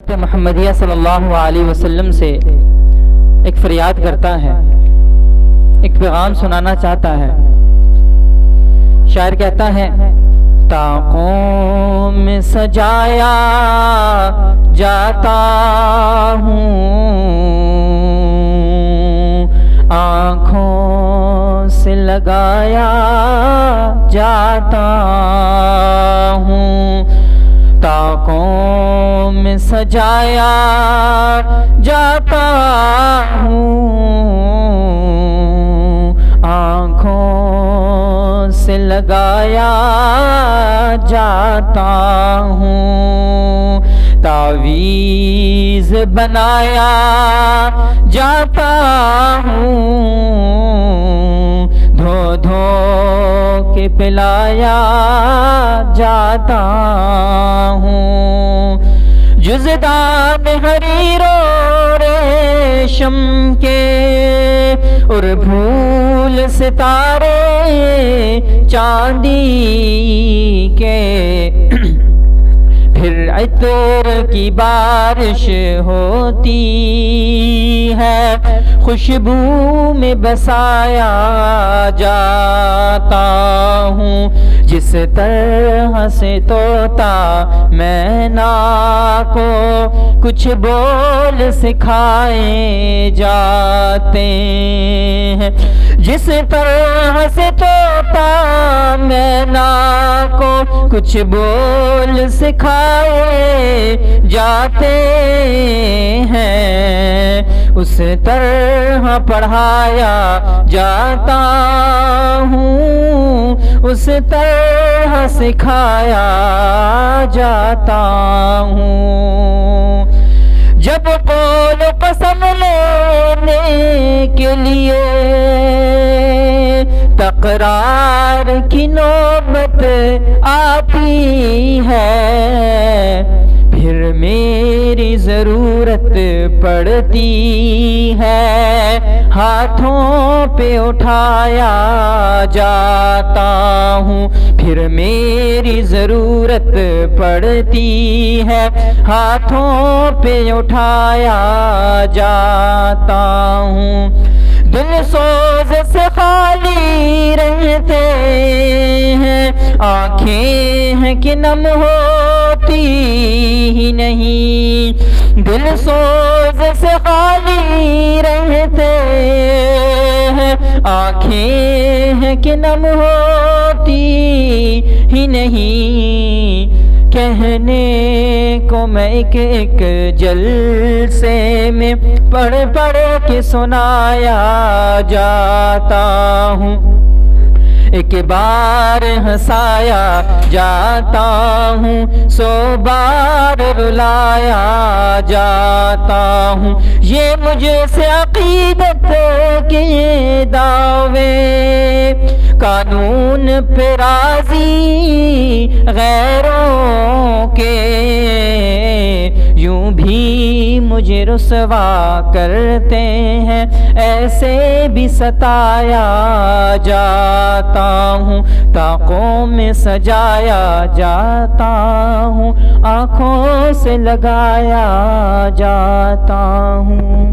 محمدیہ صلی اللہ علیہ وسلم سے ایک فریاد کرتا ہے، ایک پیغام سنانا چاہتا ہے۔ شاعر کہتا ہے، طاقوں میں سجایا جاتا ہوں، آنکھوں سے لگایا جاتا ہوں، طاقوں میں سجایا جاتا ہوں، آنکھوں سے لگایا جاتا ہوں، تعویذ بنایا جاتا ہوں، دھو دھو کے پلایا جاتا ہوں، جزدان حریر و ریشم کے اور پھول ستارے چاندی کے، پھر عطر کی بارش ہوتی ہے، خوشبو میں بسایا جاتا ہوں، جس طرح سے طوطا مینا کو کچھ بول سکھائے جاتے ہیں، جس طرح سے طوطا مینا کو کچھ بول سکھائے جاتے ہیں، اس طرح پڑھایا جاتا ہوں، اس طرح سکھایا جاتا ہوں، جب قول قسم لینے کے لیے تقرار کی نوبت آتی ہے، پھر میری ضرورت پڑتی ہے، ہاتھوں پہ اٹھایا جاتا ہوں، پھر میری ضرورت پڑتی ہے، ہاتھوں پہ اٹھایا جاتا ہوں، دل سوز سے خالی رہتے ہیں، آنکھیں ہیں کہ نم ہوتی ہی نہیں، دل سوز سے خالی رہتے ہیں، آنکھیں ہیں کہ نم ہوتی ہی نہیں، کہنے کو میں ایک جلسے میں پڑھ پڑھ کے سنایا جاتا ہوں، ایک بار ہنسایا جاتا ہوں، 100 بار رلایا جاتا ہوں، یہ مجھ سے عقیدت کے دعوے قانون پہ راضی غیروں کے، یوں بھی مجھے رسوا کرتے ہیں، ایسے بھی ستایا جاتا ہوں، طاقوں میں سجایا جاتا ہوں، آنکھوں سے لگایا جاتا ہوں۔